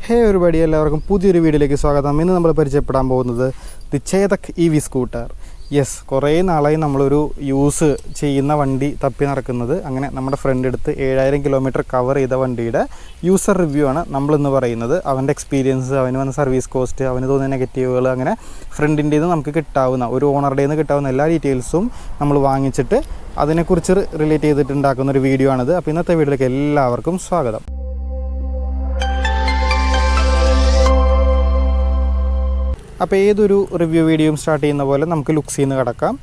ഹേ ഒരുപടി എല്ലാവർക്കും പുതിയൊരു വീഡിയോയിലേക്ക് സ്വാഗതം. ഇന്ന് നമ്മൾ പരിചയപ്പെടാൻ പോകുന്നത് the Chetak EV scooter. Yes, കുറേ നാളായി നമ്മളൊരു യൂസ് ചെയ്യുന്ന വണ്ടി തപ്പി നടക്കുന്നത്. അങ്ങനെ നമ്മുടെ ഫ്രണ്ട് എടുത്ത് 7000 കിലോമീറ്റർ കവർ ചെയ്ത വണ്ടിയുടെ യൂസർ റിവ്യൂ ആണ് നമ്മളിന്ന് പറയുന്നത്. അവൻ്റെ എക്സ്പീരിയൻസ്, അവന് വന്ന സർവീസ് കോസ്റ്റ്, അവന് തോന്നിയ നെഗറ്റീവുകൾ, അങ്ങനെ ഫ്രണ്ടിൻ്റെ നമുക്ക് കിട്ടാവുന്ന ഒരു ഓണറുടെ നിന്ന് കിട്ടാവുന്ന എല്ലാ ഡീറ്റെയിൽസും നമ്മൾ വാങ്ങിച്ചിട്ട് അതിനെക്കുറിച്ച് റിലേറ്റ് ചെയ്തിട്ടുണ്ടാക്കുന്ന ഒരു വീഡിയോ ആണിത്. അപ്പോൾ ഇന്നത്തെ വീഡിയോയിലേക്ക് എല്ലാവർക്കും സ്വാഗതം. അപ്പോൾ ഏതൊരു റിവ്യൂ വീഡിയോയും സ്റ്റാർട്ട് ചെയ്യുന്ന പോലെ നമുക്ക് ലുക്സിൽ നിന്ന് കിടക്കാം.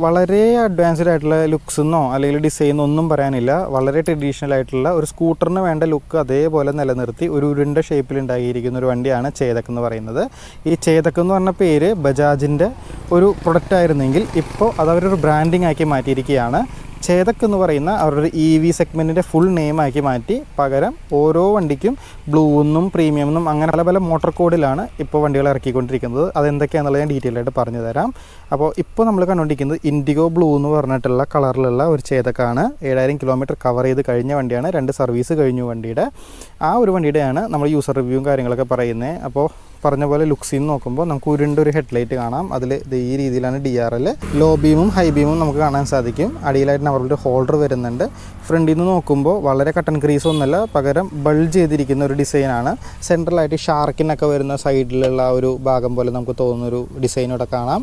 വളരെ അഡ്വാൻസ്ഡ് ആയിട്ടുള്ള ലുക്സെന്നോ അല്ലെങ്കിൽ ഡിസൈനോ ഒന്നും പറയാനില്ല. വളരെ ട്രഡീഷണൽ ആയിട്ടുള്ള ഒരു സ്കൂട്ടറിന് വേണ്ട ലുക്ക് അതേപോലെ നിലനിർത്തി ഒരു ഉരുണ്ട ഷേപ്പിൽ ഉണ്ടാക്കിയിരിക്കുന്ന ഒരു വണ്ടിയാണ് ചേതക് എന്ന് പറയുന്നത്. ഈ ചേതക് എന്ന് പറഞ്ഞ പേര് ബജാജിൻ്റെ ഒരു പ്രൊഡക്റ്റ് ആയിരുന്നെങ്കിൽ ഇപ്പോൾ അതവരൊരു ബ്രാൻഡിങ് ആക്കി മാറ്റിയിരിക്കുകയാണ്. ചേതക് എന്ന് പറയുന്ന അവരുടെ EV സെഗ്മെൻറ്റിൻ്റെ ഫുൾ നെയിമാക്കി മാറ്റി പകരം ഓരോ വണ്ടിക്കും ബ്ലൂ എന്നും പ്രീമിയം എന്നും അങ്ങനെ പല പല മോട്ടോർ കോഡിലാണ് ഇപ്പോൾ വണ്ടികൾ ഇറക്കിക്കൊണ്ടിരിക്കുന്നത്. അതെന്തൊക്കെയാണെന്നുള്ളത് ഞാൻ ഡീറ്റെയിൽ ആയിട്ട് പറഞ്ഞു തരാം. അപ്പോൾ ഇപ്പോൾ നമ്മൾ കണ്ടുകൊണ്ടിരിക്കുന്നത് ഇൻഡിഗോ ബ്ലൂ എന്ന് പറഞ്ഞിട്ടുള്ള കളറിലുള്ള ഒരു ചേതക്കാണ്. 7000 കിലോമീറ്റർ കവർ ചെയ്ത് കഴിഞ്ഞ വണ്ടിയാണ്. 2 സർവീസ് കഴിഞ്ഞു വണ്ടിയുടെ. ആ ഒരു വണ്ടിയുടെയാണ് നമ്മൾ യൂസർ റിവ്യൂവും കാര്യങ്ങളൊക്കെ പറയുന്നത്. അപ്പോൾ പറഞ്ഞ പോലെ ലുക്സിൽ നിന്ന് നോക്കുമ്പോൾ നമുക്ക് ഉരുണ്ടൊരു ഹെഡ്ലൈറ്റ് കാണാം. അതിൽ ഈ രീതിയിലാണ് DRL. ലോ ബീമും ഹൈ ബീമും നമുക്ക് കാണാൻ സാധിക്കും. അടിയിലായിട്ട് അവരുടെ ഹോൾഡർ വരുന്നുണ്ട്. ഫ്രണ്ടിൽ നിന്ന് നോക്കുമ്പോൾ വളരെ കട്ടൻ ക്രീസ് ഒന്നുമല്ല, പകരം ബൾജ് ചെയ്തിരിക്കുന്ന ഒരു ഡിസൈനാണ്. സെൻട്രലായിട്ട് ഷാർക്കിനൊക്കെ വരുന്ന സൈഡിലുള്ള ഒരു ഭാഗം പോലെ നമുക്ക് തോന്നുന്നൊരു ഡിസൈൻ ഇവിടെ കാണാം.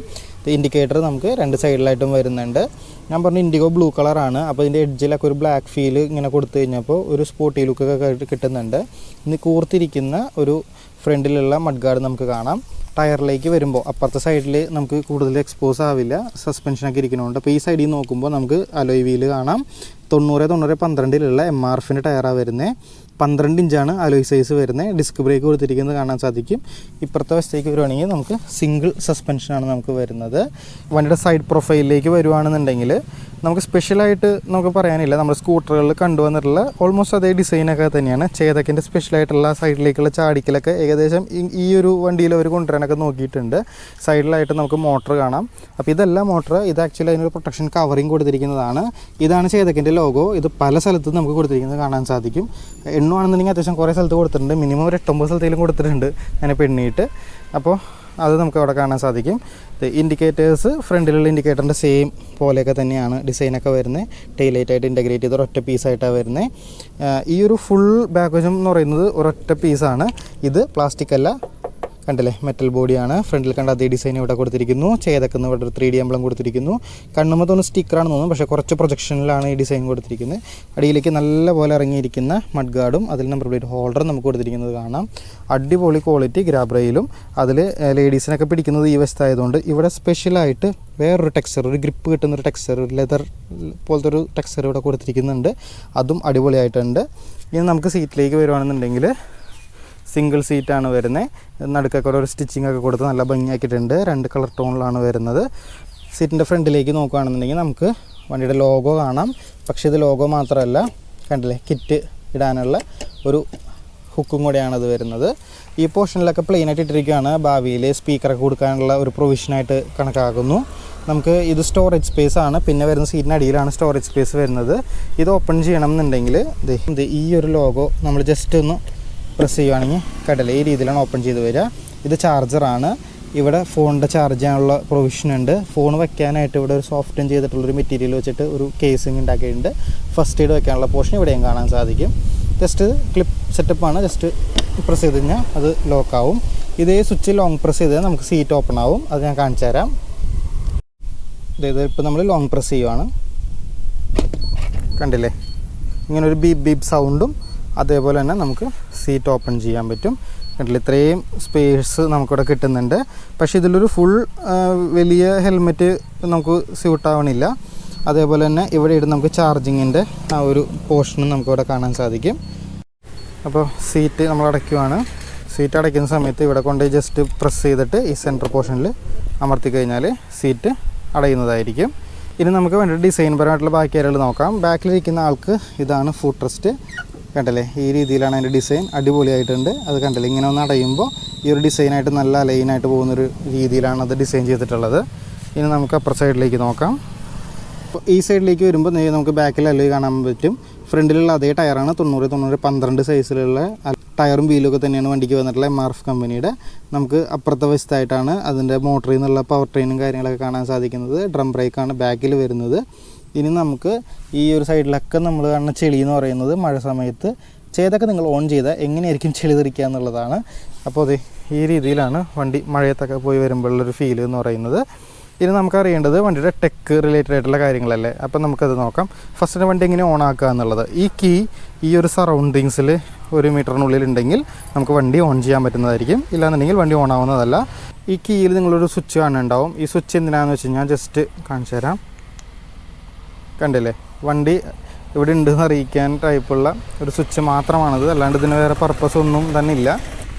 ഇൻഡിക്കേറ്റർ നമുക്ക് 2 സൈഡിലായിട്ടും വരുന്നുണ്ട്. ഞാൻ പറഞ്ഞു ഇൻഡിഗോ ബ്ലൂ കളറാണ്. അപ്പോൾ ഇതിൻ്റെ എഡ്ജിലൊക്കെ ഒരു ബ്ലാക്ക് ഫീൽ ഇങ്ങനെ കൊടുത്തു കഴിഞ്ഞപ്പോൾ ഒരു സ്പോർട്ടി ലുക്കൊക്കെ കിട്ടുന്നുണ്ട്. ഇന്ന് കൂർത്തിരിക്കുന്ന ഒരു ഫ്രണ്ടിലുള്ള മഡ് ഗാർഡ് നമുക്ക് കാണാം. ടയറിലേക്ക് വരുമ്പോൾ അപ്പുറത്തെ സൈഡിൽ നമുക്ക് കൂടുതൽ എക്സ്പോസ് ആവില്ല, സസ്പെൻഷനൊക്കെ ഇരിക്കുന്നുണ്ട്. അപ്പോൾ ഈ സൈഡിൽ നോക്കുമ്പോൾ നമുക്ക് അലോയ് വീല് കാണാം. 90-12 MRFിൻ്റെ ടയറാണ് വരുന്നത്. 12 ഇഞ്ചാണ് അലോയ് സൈസ് വരുന്നത്. ഡിസ്ക് ബ്രേക്ക് കൊടുത്തിരിക്കുന്നത് കാണാൻ സാധിക്കും. ഇപ്പുറത്തെ വശത്തേക്ക് വരുവാണെങ്കിൽ നമുക്ക് സിംഗിൾ സസ്പെൻഷനാണ് നമുക്ക് വരുന്നത്. വണ്ടിയുടെ സൈഡ് പ്രൊഫൈലിലേക്ക് വരുവാണെന്നുണ്ടെങ്കിൽ നമുക്ക് സ്പെഷ്യലായിട്ട് നമുക്ക് പറയാനില്ല. നമ്മുടെ സ്കൂട്ടറുകളിൽ കണ്ടുവന്നിട്ടുള്ള ഓൾമോസ്റ്റ് അതേ ഡിസൈനൊക്കെ തന്നെയാണ്. ചേതക്കിൻ്റെ സ്പെഷ്യലായിട്ടുള്ള സൈഡിലേക്കുള്ള ചാടിക്കലൊക്കെ ഏകദേശം ഈ ഒരു വണ്ടിയിൽ അവർ കൊണ്ടുവരാനൊക്കെ നോക്കിയിട്ടുണ്ട്. സൈഡിലായിട്ട് നമുക്ക് മോട്ടർ കാണാം. അപ്പോൾ ഇതല്ല മോട്ടർ, ഇത് ആക്ച്വലി അതിനൊരു പ്രൊട്ടക്ഷൻ കവറിങ് കൊടുത്തിരിക്കുന്നതാണ്. ഇതാണ് ചേതക്കിൻ്റെ ലോഗോ. ഇത് പല സ്ഥലത്തും നമുക്ക് കൊടുത്തിരിക്കുന്നത് കാണാൻ സാധിക്കും. എണ്ണുവാണെന്നുണ്ടെങ്കിൽ അത്യാവശ്യം കുറേ സ്ഥലത്ത് കൊടുത്തിട്ടുണ്ട്. മിനിമം ഒരു 8-9 സ്ഥലത്തേലും കൊടുത്തിട്ടുണ്ട് അതിനെ എണ്ണിയിട്ട്. അപ്പോൾ അത് നമുക്ക് അവിടെ കാണാൻ സാധിക്കും. ഇൻഡിക്കേറ്റേഴ്സ് ഫ്രണ്ടിലുള്ള ഇൻഡിക്കേറ്ററിൻ്റെ സെയിം പോലെയൊക്കെ തന്നെയാണ് ഡിസൈനൊക്കെ വരുന്നത്. ടെയിലൈറ്റായിട്ട് ഇൻ്റഗ്രേറ്റ് ചെയ്ത് ഒരൊറ്റ പീസായിട്ടാണ് വരുന്നത്. ഈ ഒരു ഫുൾ ബാഗേജും എന്ന് പറയുന്നത് ഒരൊറ്റ പീസാണ്. ഇത് പ്ലാസ്റ്റിക് അല്ല, കണ്ടില്ലേ, മെറ്റൽ ബോഡിയാണ്. ഫ്രണ്ടിൽ കണ്ട അതേ ഡിസൈൻ ഇവിടെ കൊടുത്തിരിക്കുന്നു. ചേതക്കുന്ന ഇവിടെ ഒരു 3D എംബ്ലം കൊടുത്തിരിക്കുന്നു. കണ്ണുമ്പോൾ തോന്നുന്നു സ്റ്റിക്കറാണെന്ന് തോന്നുന്നു, പക്ഷേ കുറച്ച് പ്രൊജക്ഷനിലാണ് ഈ ഡിസൈൻ കൊടുത്തിരിക്കുന്നത്. അടിയിലേക്ക് നല്ല പോലെ ഇറങ്ങിയിരിക്കുന്ന മഡ് ഗാർഡും അതിൽ നമ്പർ പ്ലേറ്റ് ഹോൾഡറും നമുക്ക് കൊടുത്തിരിക്കുന്നത് കാണാം. അടിപൊളി ക്വാളിറ്റി ഗ്രാബ് റെയിലും. അതിൽ ലേഡീസിനൊക്കെ പിടിക്കുന്നത് ഈ വശത്തായതുകൊണ്ട് ഇവിടെ സ്പെഷ്യലായിട്ട് വേറൊരു ടെക്സ്ചർ, ഒരു ഗ്രിപ്പ് കിട്ടുന്നൊരു ടെക്സ്ചർ, ലെതർ പോലത്തെ ഒരു ടെക്സ്ചർ ഇവിടെ കൊടുത്തിരിക്കുന്നുണ്ട്. അതും അടിപൊളിയായിട്ടുണ്ട്. ഇനി നമുക്ക് സീറ്റിലേക്ക് വരുവാണെന്നുണ്ടെങ്കിൽ സിംഗിൾ സീറ്റാണ് വരുന്നത്. നടുക്കൊക്കെ ഒരു സ്റ്റിച്ചിങ് ഒക്കെ കൊടുത്ത് നല്ല ഭംഗിയാക്കിയിട്ടുണ്ട്. 2 കളർ ടോണിലാണ് വരുന്നത്. സീറ്റിൻ്റെ ഫ്രണ്ടിലേക്ക് നോക്കുകയാണെന്നുണ്ടെങ്കിൽ നമുക്ക് വണ്ടിയുടെ ലോഗോ കാണാം. പക്ഷേ ഇത് ലോഗോ മാത്രമല്ല, കണ്ടില്ലേ, കിറ്റ് ഇടാനുള്ള ഒരു ഹുക്കും കൂടെയാണത് വരുന്നത്. ഈ പോർഷനിലൊക്കെ പ്ലെയിനായിട്ട് ഇട്ടിരിക്കുകയാണ്. ഭാവിയിൽ സ്പീക്കറൊക്കെ കൊടുക്കാനുള്ള ഒരു പ്രൊവിഷനായിട്ട് കണക്കാക്കുന്നു. നമുക്ക് ഇത് സ്റ്റോറേജ് സ്പേസ് ആണ്. പിന്നെ വരുന്ന സീറ്റിൻ്റെ അടിയിലാണ് സ്റ്റോറേജ് സ്പേസ് വരുന്നത്. ഇത് ഓപ്പൺ ചെയ്യണം എന്നുണ്ടെങ്കിൽ ഈ ഒരു ലോഗോ നമ്മൾ ജസ്റ്റ് ഒന്ന് പ്രസ് ചെയ്യുകയാണെങ്കിൽ കണ്ടില്ലേ, ഈ രീതിയിലാണ് ഓപ്പൺ ചെയ്ത് വരിക. ഇത് ചാർജറാണ്. ഇവിടെ ഫോണിൻ്റെ ചാർജ് ചെയ്യാനുള്ള പ്രൊവിഷൻ ഉണ്ട്. ഫോൺ വെക്കാനായിട്ട് ഇവിടെ ഒരു സോഫ്റ്റൻ ചെയ്തിട്ടുള്ളൊരു മെറ്റീരിയൽ വെച്ചിട്ട് ഒരു കേസിങ് ഉണ്ടാക്കിയിട്ടുണ്ട്. ഫസ്റ്റ് എയ്ഡ് വെക്കാനുള്ള പോർഷൻ ഇവിടെയും കാണാൻ സാധിക്കും. ജസ്റ്റ് ക്ലിപ്പ് സെറ്റപ്പാണ്. ജസ്റ്റ് പ്രസ് ചെയ്ത് കഴിഞ്ഞാൽ അത് ലോക്കാവും. ഇതേ സ്വിച്ച് ലോങ് പ്രസ് ചെയ്താൽ നമുക്ക് സീറ്റ് ഓപ്പൺ ആവും. അത് ഞാൻ കാണിച്ചു തരാം. ഇത് ഇപ്പോൾ നമ്മൾ ലോങ് പ്രസ് ചെയ്യുവാണ്. കണ്ടില്ലേ, ഇങ്ങനൊരു ബീപ്പ് ബീപ്പ് സൗണ്ടും അതേപോലെ തന്നെ നമുക്ക് സീറ്റ് ഓപ്പൺ ചെയ്യാൻ പറ്റും. കണ്ടില്ല, ഇത്രയും സ്പേസ് നമുക്കിവിടെ കിട്ടുന്നുണ്ട്. പക്ഷേ ഇതിലൊരു ഫുൾ വലിയ ഹെൽമെറ്റ് നമുക്ക് സ്യൂട്ടാവണില്ല. അതേപോലെ തന്നെ ഇവിടെ ഇടുന്ന നമുക്ക് ചാർജിങ്ങിൻ്റെ ആ ഒരു പോർഷനും നമുക്കിവിടെ കാണാൻ സാധിക്കും. അപ്പോൾ സീറ്റ് നമ്മൾ അടയ്ക്കുവാണ്. സീറ്റ് അടയ്ക്കുന്ന സമയത്ത് ഇവിടെ കൊണ്ട് ജസ്റ്റ് പ്രസ് ചെയ്തിട്ട് ഈ സെൻറ്റർ പോർഷനിൽ അമർത്തി കഴിഞ്ഞാൽ സീറ്റ് അടയുന്നതായിരിക്കും. ഇനി നമുക്ക് വേണ്ട ഡിസൈൻ പരമായിട്ടുള്ള ബാക്കി കാര്യങ്ങൾ നോക്കാം. ബാക്കിലിരിക്കുന്ന ആൾക്ക് ഇതാണ് ഫുഡ് റെസ്റ്റ്. കണ്ടല്ലേ, ഈ രീതിയിലാണ് അതിൻ്റെ ഡിസൈൻ. അടിപൊളിയായിട്ടുണ്ട്. അത് കണ്ടല്ലേ, ഇങ്ങനെ ഒന്ന് അടയുമ്പോൾ ഈ ഒരു ഡിസൈനായിട്ട് നല്ല ലൈനായിട്ട് പോകുന്നൊരു രീതിയിലാണ് അത് ഡിസൈൻ ചെയ്തിട്ടുള്ളത്. ഇനി നമുക്ക് അപ്പുറ സൈഡിലേക്ക് നോക്കാം. ഈ സൈഡിലേക്ക് വരുമ്പോൾ നമുക്ക് ബാക്കിൽ അലോയ് കാണാൻ പറ്റും. ഫ്രണ്ടിലുള്ള അതേ ടയറാണ് 90-12 സൈസിലുള്ള ടയറും വീലും ഒക്കെ തന്നെയാണ് വണ്ടിക്ക് വന്നിട്ടുള്ള MRF കമ്പനിയുടെ. നമുക്ക് അപ്പുറത്തെ വശത്തായിട്ടാണ് അതിൻ്റെ മോട്ടറിൽ നിന്നുള്ള പവർ ട്രെയിനും കാര്യങ്ങളൊക്കെ കാണാൻ സാധിക്കുന്നത്. ഡ്രം ബ്രേക്കാണ് ബാക്കിൽ വരുന്നത്. ഇനി നമുക്ക് ഈ ഒരു സൈഡിലൊക്കെ നമ്മൾ കാണുന്ന ചെളി എന്ന് പറയുന്നത് മഴ സമയത്ത് ചെയ്തൊക്കെ നിങ്ങൾ ഓൺ ചെയ്താൽ എങ്ങനെയായിരിക്കും ചെളി തെറിക്കുക എന്നുള്ളതാണ്. അപ്പോൾ അതെ ഈ രീതിയിലാണ് വണ്ടി മഴയത്തൊക്കെ പോയി വരുമ്പോഴുള്ളൊരു ഫീൽ എന്ന് പറയുന്നത്. ഇനി നമുക്കറിയേണ്ടത് വണ്ടിയുടെ ടെക്ക് റിലേറ്റഡ് ആയിട്ടുള്ള കാര്യങ്ങളല്ലേ. അപ്പം നമുക്കത് നോക്കാം. ഫസ്റ്റിന് വണ്ടി എങ്ങനെ ഓൺ ആക്കുക എന്നുള്ളത്. ഈ കീ ഈ ഒരു സറൗണ്ടിങ്സിൽ 1 മീറ്ററിനുള്ളിൽ ഉണ്ടെങ്കിൽ നമുക്ക് വണ്ടി ഓൺ ചെയ്യാൻ പറ്റുന്നതായിരിക്കും. ഇല്ലാന്നുണ്ടെങ്കിൽ വണ്ടി ഓൺ ആവുന്നതല്ല. ഈ കീയിൽ നിങ്ങളൊരു സ്വിച്ച് കാണുന്നുണ്ടാവും. ഈ സ്വിച്ച് എന്തിനാണെന്ന് വെച്ച് കഴിഞ്ഞാൽ ജസ്റ്റ് കാണിച്ചു തരാം. കണ്ടില്ലേ, വണ്ടി ഇവിടെ ഉണ്ടെന്ന് അറിയിക്കാൻ ടൈപ്പുള്ള ഒരു സ്വിച്ച് മാത്രമാണത്. അല്ലാണ്ട് ഇതിന് വേറെ പർപ്പസ് ഒന്നും തന്നെ ഇല്ല.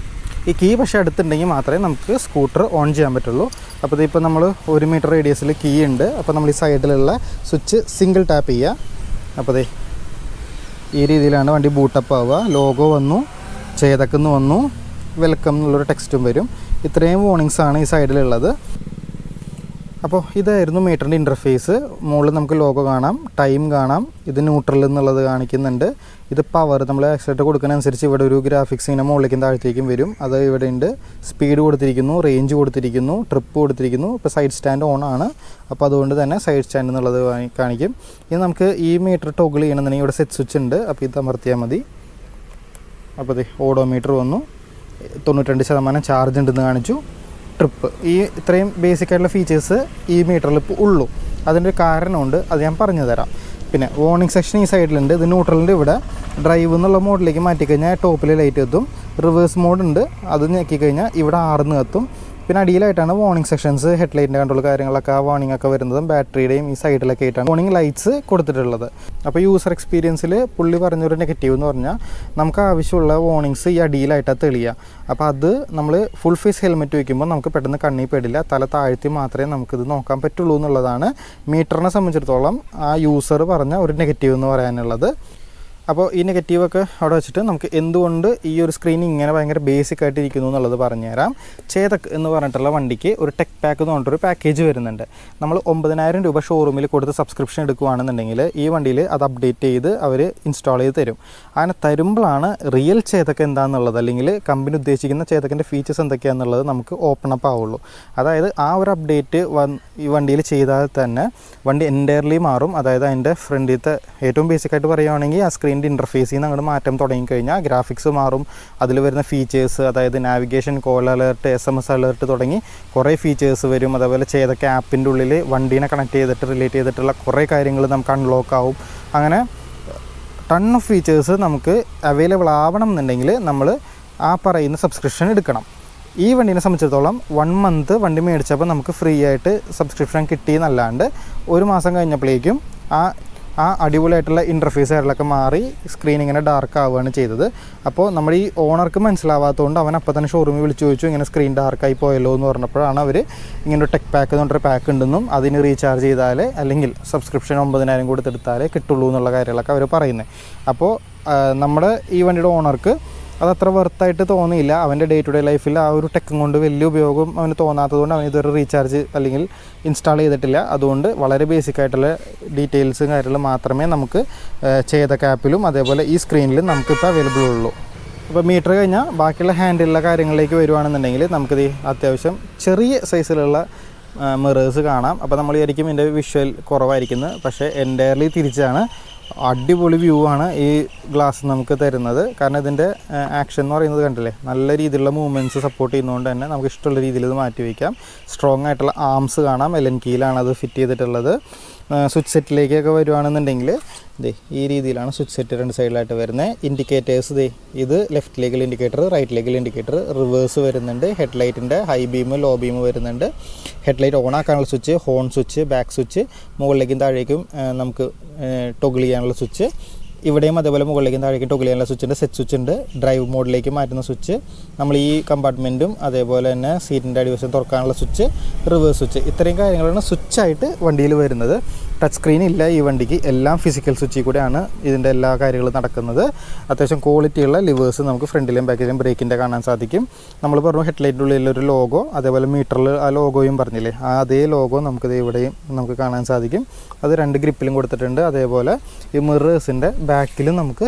ഈ കീ പക്ഷേ അടുത്തുണ്ടെങ്കിൽ മാത്രമേ നമുക്ക് സ്കൂട്ടർ ഓൺ ചെയ്യാൻ പറ്റുള്ളൂ. അപ്പോൾ ഇതിപ്പോൾ നമ്മൾ 1 മീറ്റർ റേഡിയസിൽ കീ ഉണ്ട്. അപ്പോൾ നമ്മൾ ഈ സൈഡിലുള്ള സ്വിച്ച് സിംഗിൾ ടാപ്പ് ചെയ്യുക. അപ്പോൾ ഈ രീതിയിലാണ് വണ്ടി ബൂട്ടപ്പ് ആവുക. ലോഗോ വന്നു, ചേതക്കെന്ന് വന്നു, വെൽക്കം എന്നുള്ളൊരു ടെക്സ്റ്റും വരും. ഇത്രയും വാർണിങ്സാണ് ഈ സൈഡിലുള്ളത്. അപ്പോൾ ഇതായിരുന്നു മീറ്ററിൻ്റെ ഇൻ്റർഫേസ്. മുകളിൽ നമുക്ക് ലോഗോ കാണാം, ടൈം കാണാം, ഇത് ന്യൂട്രൽ എന്നുള്ളത് കാണിക്കുന്നുണ്ട്. ഇത് പവർ നമ്മൾ ആക്സിലേറ്റർ കൊടുക്കുന്നതനുസരിച്ച് ഇവിടെ ഒരു ഗ്രാഫിക്സ് ഇങ്ങനെ മുകളിലേക്കും താഴത്തേക്കും വരും. അത് ഇവിടെ ഉണ്ട്. സ്പീഡ് കൊടുത്തിരിക്കുന്നു, റേഞ്ച് കൊടുത്തിരിക്കുന്നു, ട്രിപ്പ് കൊടുത്തിരിക്കുന്നു. ഇപ്പോൾ സൈഡ് സ്റ്റാൻഡ് ഓൺ ആണ്. അപ്പോൾ അതുകൊണ്ട് തന്നെ സൈഡ് സ്റ്റാൻഡ് എന്നുള്ളത് കാണിക്കും. ഇനി നമുക്ക് ഈ മീറ്റർ ടോഗിൾ ചെയ്യണമെന്നുണ്ടെങ്കിൽ ഇവിടെ സെറ്റ് സ്വിച്ച് ഉണ്ട്. അപ്പോൾ ഇത് അമർത്തിയാൽ മതി. അപ്പോൾ ഓഡോമീറ്റർ വന്നു, 92% ചാർജ് ഉണ്ടെന്ന് കാണിച്ചു. ട്രിപ്പ്, ഈ ഇത്രയും ബേസിക് ആയിട്ടുള്ള ഫീച്ചേഴ്സ് ഈ മീറ്ററിൽ ഇപ്പോൾ ഉള്ളൂ. അതിൻ്റെ ഒരു കാരണമുണ്ട്, അത് ഞാൻ പറഞ്ഞു തരാം. പിന്നെ വാർണിംഗ് സെക്ഷൻ ഈ സൈഡിലുണ്ട്. ഇത് ന്യൂട്രലിൻ്റെ ഇവിടെ ഡ്രൈവ് എന്നുള്ള മോഡിലേക്ക് മാറ്റിക്കഴിഞ്ഞാൽ ടോപ്പിൽ ലൈറ്റ് എത്തും. റിവേഴ്സ് മോഡുണ്ട്, അത് ഞെക്കിക്കഴിഞ്ഞാൽ ഇവിടെ 6 എത്തും. പിന്നെ അടിയിലായിട്ടാണ് വാർണിംഗ് സെക്ഷൻസ്, ഹെഡ്ലൈറ്റിൻ്റെ കൺട്രോൾ കാര്യങ്ങളൊക്കെ, ആ വാർണിംഗ് ഒക്കെ വരുന്നതും ബാറ്ററിയുടെയും ഈ സൈഡിലൊക്കെ ആയിട്ടാണ് വാർണിംഗ് ലൈറ്റ്സ് കൊടുത്തിട്ടുള്ളത്. അപ്പോൾ യൂസർ എക്സ്പീരിയൻസിൽ പുള്ളി പറഞ്ഞൊരു നെഗറ്റീവ് എന്ന് പറഞ്ഞാൽ നമുക്ക് ആവശ്യമുള്ള വാർണിങ്സ് ഈ അടിയിലായിട്ടാണ് തെളിയുക. അപ്പോൾ അത് നമ്മൾ ഫുൾ ഫേസ് ഹെൽമെറ്റ് വയ്ക്കുമ്പോൾ നമുക്ക് പെട്ടെന്ന് കണ്ണിൽ പെടില്ല. തല താഴ്ത്തി മാത്രമേ നമുക്കിത് നോക്കാൻ പറ്റുള്ളൂ എന്നുള്ളതാണ് മീറ്ററിനെ സംബന്ധിച്ചിടത്തോളം ആ യൂസർ പറഞ്ഞ ഒരു നെഗറ്റീവ് എന്ന് പറയാനുള്ളത്. അപ്പോൾ ഈ നെഗറ്റീവൊക്കെ അവിടെ വെച്ചിട്ട് നമുക്ക് എന്തുകൊണ്ട് ഈ ഒരു സ്ക്രീൻ ഇങ്ങനെ ഭയങ്കര ബേസിക് ആയിട്ട് ഇരിക്കുന്നു എന്നുള്ളത് പറഞ്ഞുതരാം. ചേതക് എന്ന് പറഞ്ഞിട്ടുള്ള വണ്ടിക്ക് ഒരു ടെക് പാക്ക് എന്ന് പറഞ്ഞിട്ടൊരു പാക്കേജ് വരുന്നുണ്ട്. നമ്മൾ 9,000 രൂപ ഷോറൂമിൽ കൊടുത്ത് സബ്സ്ക്രിപ്ഷൻ എടുക്കുകയാണെന്നുണ്ടെങ്കിൽ ഈ വണ്ടിയിൽ അത് അപ്ഡേറ്റ് ചെയ്ത് അവർ ഇൻസ്റ്റാൾ ചെയ്ത് തരും. അങ്ങനെ തരുമ്പോഴാണ് റിയൽ ചേതക് എന്താണെന്നുള്ളത്, അല്ലെങ്കിൽ കമ്പനി ഉദ്ദേശിക്കുന്ന ചേതകിൻ്റെ ഫീച്ചേഴ്സ് എന്തൊക്കെയാണെന്നുള്ളത് നമുക്ക് ഓപ്പൺ അപ്പ് ആവുള്ളൂ. അതായത് ആ ഒരു അപ്ഡേറ്റ് ഈ വണ്ടിയിൽ ചെയ്താൽ തന്നെ വണ്ടി എൻറ്റയർലി മാറും. അതായത് അതിൻ്റെ ഫ്രണ്ടിലത്തെ ഏറ്റവും ബേസിക്കായിട്ട് പറയുകയാണെങ്കിൽ ആ സ്ക്രീൻ ഇൻ്റർഫേസിൽ നിന്ന് അങ്ങോട്ട് മാറ്റം തുടങ്ങിക്കഴിഞ്ഞാൽ ഗ്രാഫിക്സ് മാറും. അതിൽ വരുന്ന ഫീച്ചേഴ്സ്, അതായത് navigation, call alert, SMS alert തുടങ്ങി കുറേ ഫീച്ചേഴ്സ് വരും. അതേപോലെ ചെയ്തൊക്കെ ആപ്പിൻ്റെ ഉള്ളിൽ വണ്ടീനെ കണക്ട് ചെയ്തിട്ട് റിലേറ്റ് ചെയ്തിട്ടുള്ള കുറേ കാര്യങ്ങൾ നമുക്ക് അൺലോക്ക് ആവും. അങ്ങനെ ടൺ ഓഫ് ഫീച്ചേഴ്സ് നമുക്ക് അവൈലബിൾ ആവണം എന്നുണ്ടെങ്കിൽ നമ്മൾ ആ പറയുന്ന സബ്സ്ക്രിപ്ഷൻ എടുക്കണം. ഈ വണ്ടീനെ സംബന്ധിച്ചിടത്തോളം 1 മന്ത് വണ്ടി മേടിച്ചപ്പോൾ നമുക്ക് ഫ്രീ ആയിട്ട് സബ്സ്ക്രിപ്ഷൻ കിട്ടിയെന്നല്ലാണ്ട് 1 മാസം കഴിഞ്ഞപ്പോഴേക്കും ആ അടിപൊളിയായിട്ടുള്ള ഇൻ്റർഫേസുകളിലൊക്കെ മാറി സ്ക്രീൻ ഇങ്ങനെ ഡാർക്ക് ആവുകയാണ് ചെയ്തത്. അപ്പോൾ നമ്മുടെ ഈ ഓണർക്ക് മനസ്സിലാവാത്തതുകൊണ്ട് അവൻ അപ്പോൾ തന്നെ ഷോറൂമിൽ വിളിച്ച് ചോദിച്ചു, ഇങ്ങനെ സ്ക്രീൻ ഡാർക്കായി പോയല്ലോ എന്ന് പറഞ്ഞപ്പോഴാണ് അവർ ഇങ്ങനെ ഒരു ടെക് പാക്ക് എന്ന് പറഞ്ഞൊരു പാക്ക് ഉണ്ടെന്നും അതിന് റീചാർജ് ചെയ്താലേ അല്ലെങ്കിൽ സബ്സ്ക്രിപ്ഷൻ 9,000 കൊടുത്തെടുത്താലേ കിട്ടുള്ളൂ എന്നുള്ള കാര്യങ്ങളൊക്കെ അവർ പറയുന്നത്. അപ്പോൾ നമ്മുടെ ഈ വണ്ടിയുടെ ഓണർക്ക് അതത്ര വെർത്തായിട്ട് തോന്നിയില്ല. അവൻ്റെ ഡേ ടു ഡേ ലൈഫിൽ ആ ഒരു ടെക്കും കൊണ്ട് വലിയ ഉപയോഗം അവന് തോന്നാത്തതുകൊണ്ട് അവൻ ഇതൊരു റീചാർജ് അല്ലെങ്കിൽ ഇൻസ്റ്റാൾ ചെയ്തിട്ടില്ല. അതുകൊണ്ട് വളരെ ബേസിക് ആയിട്ടുള്ള ഡീറ്റെയിൽസും കാര്യങ്ങളും മാത്രമേ നമുക്ക് ചേതക് ആപ്പിലും അതേപോലെ ഈ സ്ക്രീനിലും നമുക്കിപ്പോൾ അവൈലബിൾ ഉള്ളൂ. അപ്പോൾ മീറ്റർ കഴിഞ്ഞാൽ ബാക്കിയുള്ള ഹാൻഡിലുള്ള കാര്യങ്ങളിലേക്ക് വരുവാണെന്നുണ്ടെങ്കിൽ നമുക്കിത് അത്യാവശ്യം ചെറിയ സൈസിലുള്ള മിറേഴ്സ് കാണാം. അപ്പോൾ നമ്മൾ വിചാരിക്കും ഇതിൻ്റെ വിഷ്വൽ കുറവായിരിക്കുന്നത്, പക്ഷേ എൻറ്റയർലി തിരിച്ചാണ്. അടിപൊളി വ്യൂ ആണ് ഈ ഗ്ലാസ് നമുക്ക് തരുന്നത്. കാരണം ഇതിൻ്റെ ആക്ഷൻ എന്ന് പറയുന്നത് കണ്ടില്ലേ, നല്ല രീതിയിലുള്ള മൂവ്മെൻറ്റ്സ് സപ്പോർട്ട് ചെയ്യുന്നതുകൊണ്ട് തന്നെ നമുക്ക് ഇഷ്ടമുള്ള രീതിയിൽ ഇത് മാറ്റി വയ്ക്കാം. സ്ട്രോങ് ആയിട്ടുള്ള ആംസ് കാണാം, എലൻ കീലാണ് അത് ഫിറ്റ് ചെയ്തിട്ടുള്ളത്. സ്വിച്ച് സെറ്റിലേക്കൊക്കെ വരുവാണെന്നുണ്ടെങ്കിൽ ഈ രീതിയിലാണ് സ്വിച്ച് സെറ്റ് 2 സൈഡിലായിട്ട് വരുന്നത്. ഇൻഡിക്കേറ്റേഴ്സ് ഇത് ലെഫ്റ്റിലേക്കുള്ള ഇൻഡിക്കേറ്റർ, റൈറ്റിലേക്കുള്ള ഇൻഡിക്കേറ്റർ, റിവേഴ്സ് വരുന്നുണ്ട്, ഹെഡ്ലൈറ്റിൻ്റെ ഹൈ ബീം ലോ ബീം വരുന്നുണ്ട്, ഹെഡ്ലൈറ്റ് ഓൺ ആക്കാനുള്ള switch, horn switch, back switch, മുകളിലേക്കും താഴേക്കും നമുക്ക് ടൊഗിൾ ചെയ്യാനുള്ള സ്വിച്ച്, ഇവിടെയും അതേപോലെ മുകളിലേക്കും താഴേക്കും ടൊഗിൾ ചെയ്യാനുള്ള സ്വിച്ചുണ്ട്, സെറ്റ് സ്വിച്ച് ഉണ്ട്, ഡ്രൈവ് മോഡിലേക്ക് മാറ്റുന്ന സ്വിച്ച്, നമ്മൾ ഈ കമ്പാർട്ട്മെൻറ്റും അതേപോലെ തന്നെ സീറ്റിൻ്റെ അടിവശം തുറക്കാനുള്ള സ്വിച്ച്, റിവേഴ്സ് സ്വിച്ച്, ഇത്രയും കാര്യങ്ങളാണ് സ്വിച്ചായിട്ട് വണ്ടിയിൽ വരുന്നത്. ടച്ച് സ്ക്രീൻ ഇല്ല ഈ വണ്ടിക്ക്, എല്ലാം ഫിസിക്കൽ സ്വിച്ചിൽ കൂടെയാണ് ഇതിൻ്റെ എല്ലാ കാര്യങ്ങളും നടക്കുന്നത്. അത്യാവശ്യം ക്വാളിറ്റിയുള്ള ലിവേഴ്സ് നമുക്ക് ഫ്രണ്ടിലെയും ബാക്കിലെയും ബ്രേക്കിൻ്റെ കാണാൻ സാധിക്കും. നമ്മൾ പറഞ്ഞു ഹെഡ്ലൈറ്റിൻ്റെ ഉള്ളിലൊരു ലോഗോ, അതേപോലെ മീറ്ററിൽ ആ ലോഗോയും പറഞ്ഞില്ലേ, അതേ ലോഗോ നമുക്കിത് ഇവിടെയും നമുക്ക് കാണാൻ സാധിക്കും. അത് 2 ഗ്രിപ്പിലും കൊടുത്തിട്ടുണ്ട്. അതേപോലെ ഈ മിറേഴ്സിൻ്റെ ബാക്കിലും നമുക്ക്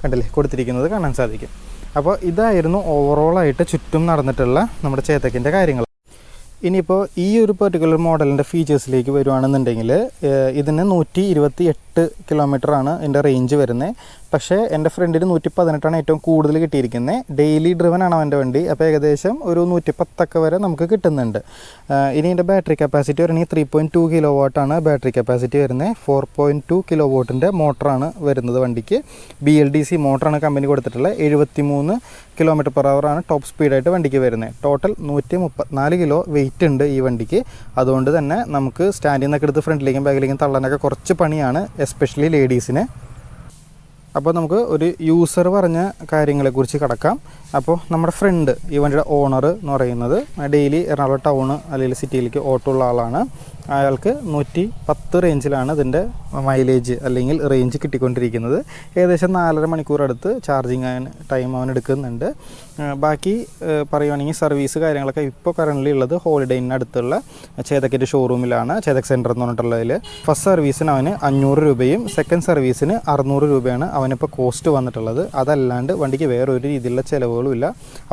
കണ്ടില്ലേ കൊടുത്തിരിക്കുന്നത് കാണാൻ സാധിക്കും. അപ്പോൾ ഇതായിരുന്നു ഓവറോളായിട്ട് ചുറ്റും നടന്നിട്ടുള്ള നമ്മുടെ ചേതക്കിൻ്റെ കാര്യങ്ങൾ. ഇനിയിപ്പോൾ ഈ ഒരു പെർട്ടിക്കുലർ മോഡലിൻ്റെ ഫീച്ചേഴ്സിലേക്ക് വരുവാണെന്നുണ്ടെങ്കിൽ ഇതിന് 128 കിലോമീറ്ററാണ് ഇതിൻ്റെ റേഞ്ച് വരുന്നത്. പക്ഷേ എൻ്റെ ഫ്രണ്ടിന് 118 ഏറ്റവും കൂടുതൽ കിട്ടിയിരിക്കുന്നത്. ഡെയിലി ഡ്രിവൻ ആണ് അവൻ്റെ വണ്ടി. അപ്പോൾ ഏകദേശം ഒരു 110 വരെ നമുക്ക് കിട്ടുന്നുണ്ട്. ഇനി ഇതിൻ്റെ ബാറ്ററി കപ്പാസിറ്റി പറയുകയാണെങ്കിൽ 3.2 കിലോ വാട്ടാണ് ബാറ്ററി കപ്പാസിറ്റി വരുന്നത്. 4.2 കിലോ വാട്ടിൻ്റെ മോട്ടറാണ് വരുന്നത് വണ്ടിക്ക്. BLDC മോട്ടറാണ് കമ്പനി കൊടുത്തിട്ടുള്ളത്. 73 km/h ആണ് ടോപ്പ് സ്പീഡായിട്ട് വണ്ടിക്ക് വരുന്നത്. ടോട്ടൽ 134 കിലോ വെയിറ്റ് ഉണ്ട് ഈ വണ്ടിക്ക്. അതുകൊണ്ട് തന്നെ നമുക്ക് സ്റ്റാൻഡിൽ നിന്നൊക്കെ എടുത്ത് ഫ്രണ്ടിലേക്കും ബാക്കിലേക്കും തള്ളാനൊക്കെ കുറച്ച് പണിയാണ്, എസ്പെഷ്യലി ലേഡീസിന്. അപ്പോൾ നമുക്ക് ഒരു യൂസർ പറഞ്ഞ കാര്യങ്ങളെക്കുറിച്ച് കടക്കാം. അപ്പോൾ നമ്മുടെ ഫ്രണ്ട്, ഈ വണ്ടിയുടെ ഓണർ എന്ന് പറയുന്നത് ഡെയിലി എറണാകുളം ടൗണ് അല്ലെങ്കിൽ സിറ്റിയിലേക്ക് ഓട്ടോ ഉള്ള ആളാണ്. അയാൾക്ക് 110 റേഞ്ചിലാണ് ഇതിൻ്റെ മൈലേജ് അല്ലെങ്കിൽ റേഞ്ച് കിട്ടിക്കൊണ്ടിരിക്കുന്നത്. ഏകദേശം 4.5 മണിക്കൂർ അടുത്ത് ചാർജിങ് ടൈം അവൻ എടുക്കുന്നുണ്ട്. ബാക്കി പറയുകയാണെങ്കിൽ സർവീസ് കാര്യങ്ങളൊക്കെ ഇപ്പോൾ കറൻ്റ് ഉള്ളത് ഹോളിഡേ ഇന്ന് അടുത്തുള്ള ചേതക്കിൻ്റെ ഷോറൂമിലാണ്, ചേതക് സെൻറ്റർ എന്ന് പറഞ്ഞിട്ടുള്ളതിൽ. ഫസ്റ്റ് സർവീസിന് അവന് 500 രൂപയും സെക്കൻഡ് സർവീസിന് 600 രൂപയാണ് അവനിപ്പോൾ കോസ്റ്റ് വന്നിട്ടുള്ളത്. അതല്ലാണ്ട് വണ്ടിക്ക് വേറൊരു രീതിയിലുള്ള ചിലവുകളും ഇല്ല.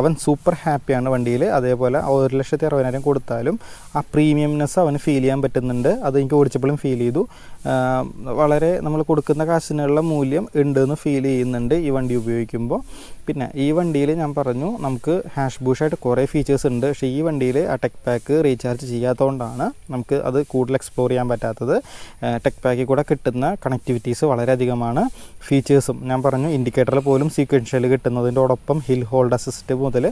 അവൻ സൂപ്പർ ഹാപ്പിയാണ് വണ്ടിയിൽ. അതേപോലെ 1,60,000 കൊടുത്താലും ആ പ്രീമിയംനെസ് അവന് ഫീൽ ചെയ്യാൻ പറ്റുന്നുണ്ട്. അത് എനിക്ക് ഓടിച്ചപ്പോഴും ഫീൽ ചെയ്തു. വളരെ നമ്മൾ കൊടുക്കുന്ന കാശിനുള്ള മൂല്യം ഉണ്ടെന്ന് ഫീൽ ചെയ്യുന്നുണ്ട് ഈ വണ്ടി ഉപയോഗിക്കുമ്പോൾ. പിന്നെ ഈ വണ്ടിയിൽ ഞാൻ പറഞ്ഞു നമുക്ക് ഹാഷ് ബൂഷായിട്ട് കുറേ ഫീച്ചേഴ്സ് ഉണ്ട്. പക്ഷേ ഈ വണ്ടിയിൽ ആ ടെക് പാക്ക് റീചാർജ് ചെയ്യാത്തതുകൊണ്ടാണ് നമുക്ക് അത് കൂടുതൽ എക്സ്പ്ലോർ ചെയ്യാൻ പറ്റാത്തത്. ടെക് പാക്കിൽ കൂടെ കിട്ടുന്ന കണക്ടിവിറ്റീസ് വളരെയധികമാണ്. ഫീച്ചേഴ്സും ഞാൻ പറഞ്ഞു ഇൻഡിക്കേറ്ററിൽ പോലും സീക്വൻഷ്യൽ കിട്ടുന്നതിൻ്റോടൊപ്പം ഹിൽ ഹോൾഡ് അസിസ്റ്റ് മുതൽ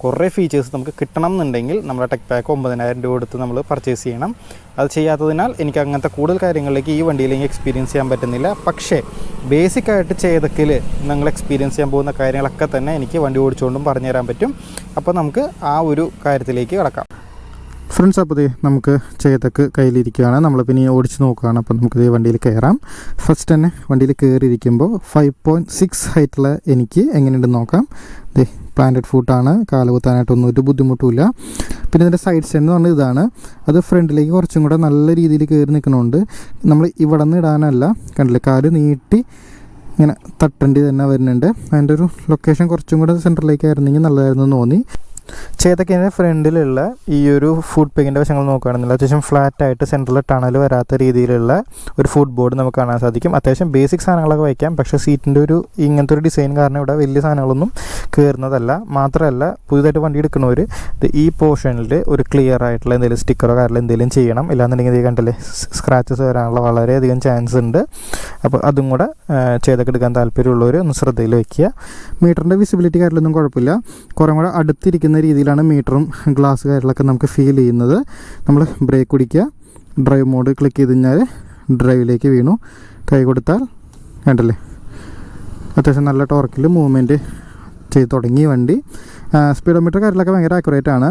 കുറേ ഫീച്ചേഴ്സ് നമുക്ക് കിട്ടണം എന്നുണ്ടെങ്കിൽ നമ്മുടെ ടെക് പാക്ക് 9,000 രൂപ കൊടുത്ത് നമ്മൾ പർച്ചേസ് ചെയ്യണം. അത് ചെയ്യാത്തതിനാൽ എനിക്ക് അങ്ങനത്തെ കൂടുതൽ കാര്യങ്ങളിലേക്ക് ഈ വണ്ടിയിലേക്ക് എക്സ്പീരിയൻസ് ചെയ്യാൻ പറ്റുന്നില്ല. പക്ഷേ ബേസിക്കായിട്ട് ചേതക്കിൽ നിങ്ങൾ എക്സ്പീരിയൻസ് ചെയ്യാൻ പോകുന്ന കാര്യങ്ങളൊക്കെ തന്നെ എനിക്ക് വണ്ടി ഓടിച്ചുകൊണ്ടും പറഞ്ഞു തരാൻ പറ്റും. അപ്പോൾ നമുക്ക് ആ ഒരു കാര്യത്തിലേക്ക് കിടക്കാം. ഫ്രണ്ട്സ്, അപ്പോൾ നമുക്ക് ചേതക്ക് കയ്യിലിരിക്കുകയാണ്. നമ്മളിപ്പോൾ ഇനി ഓടിച്ച് നോക്കുകയാണ്. അപ്പോൾ നമുക്ക് ഈ വണ്ടിയിൽ കയറാം. ഫസ്റ്റ് തന്നെ വണ്ടിയിൽ കയറിയിരിക്കുമ്പോൾ 5.6 ഹൈറ്റുള്ള എനിക്ക് എങ്ങനെയുണ്ടെന്ന് നോക്കാം. പ്ലാന്റഡ് ഫൂട്ടാണ്, കാല് കുത്താനായിട്ടൊന്നും ഒരു ബുദ്ധിമുട്ടുമില്ല. പിന്നെ ഇതിൻ്റെ സൈഡ് സ്റ്റാൻഡ് എന്ന് പറഞ്ഞാൽ ഇതാണ്. അത് ഫ്രണ്ടിലേക്ക് കുറച്ചും കൂടെ നല്ല രീതിയിൽ കയറി നിൽക്കണമുണ്ട്. നമ്മൾ ഇവിടെ നിന്ന് ഇടാനല്ല, കണ്ടില്ലേ, കാല് നീട്ടി ഇങ്ങനെ തട്ടേണ്ടി തന്നെ വരുന്നുണ്ട്. അതിൻ്റെ ഒരു ലൊക്കേഷൻ കുറച്ചും കൂടെ സെൻറ്ററിലേക്ക് ആയിരുന്നെങ്കിൽ നല്ലതായിരുന്നു തോന്നി. ചേതക്കിൻ്റെ ഫ്രണ്ടിലുള്ള ഈ ഒരു ഫുഡ് പെഗിൻ്റെ വശങ്ങൾ നോക്കുകയാണെന്നില്ല, അത്യാവശ്യം ഫ്ലാറ്റായിട്ട് സെൻട്രൽ ടണൽ വരാത്ത രീതിയിലുള്ള ഒരു ഫുഡ് ബോർഡ് നമുക്ക് കാണാൻ സാധിക്കും. അത്യാവശ്യം ബേസിക് സാധനങ്ങളൊക്കെ വയ്ക്കാം. പക്ഷേ സീറ്റിൻ്റെ ഒരു ഇങ്ങനത്തെ ഒരു ഡിസൈൻ കാരണം ഇവിടെ വലിയ സാധനങ്ങളൊന്നും കയറുന്നതല്ല. മാത്രമല്ല പുതുതായിട്ട് വണ്ടി എടുക്കുന്നവർ ഈ പോർഷനിൽ ഒരു ക്ലിയർ ആയിട്ടുള്ള എന്തെങ്കിലും സ്റ്റിക്കറോ കാര്യമോ എന്തെങ്കിലും ചെയ്യണം. ഇല്ലാന്നുണ്ടെങ്കിൽ ഇത് കണ്ടില്ലേ സ്ക്രാച്ചസ് വരാനുള്ള വളരെയധികം ചാൻസ് ഉണ്ട്. അപ്പോൾ അതും കൂടെ ചേതക്ക് എടുക്കാൻ താല്പര്യമുള്ളവർ ഒന്ന് ശ്രദ്ധയിൽ വയ്ക്കുക. മീറ്ററിൻ്റെ വിസിബിലിറ്റി കാര്യമൊന്നും കുഴപ്പമില്ല. കുറേ കൂടെ അടുത്തിരിക്കുന്ന രീതിയിലാണ് മീറ്ററും ഗ്ലാസ് കാര്യങ്ങളൊക്കെ നമുക്ക് ഫീൽ ചെയ്യുന്നത്. നമ്മൾ ബ്രേക്ക് പിടിക്കുക, ഡ്രൈവ് മോഡ് ക്ലിക്ക് ചെയ്ത് കഴിഞ്ഞാൽ ഡ്രൈവിലേക്ക് വീണു. കൈ കൊടുത്താൽ കണ്ടല്ലേ അത്യാവശ്യം നല്ല ടോർക്കിൽ മൂവ്മെൻറ്റ് ചെയ്ത് തുടങ്ങി വണ്ടി. സ്പീഡോമീറ്റർ കാര്യങ്ങളൊക്കെ ഭയങ്കര ആക്യുറേറ്റ് ആണ്.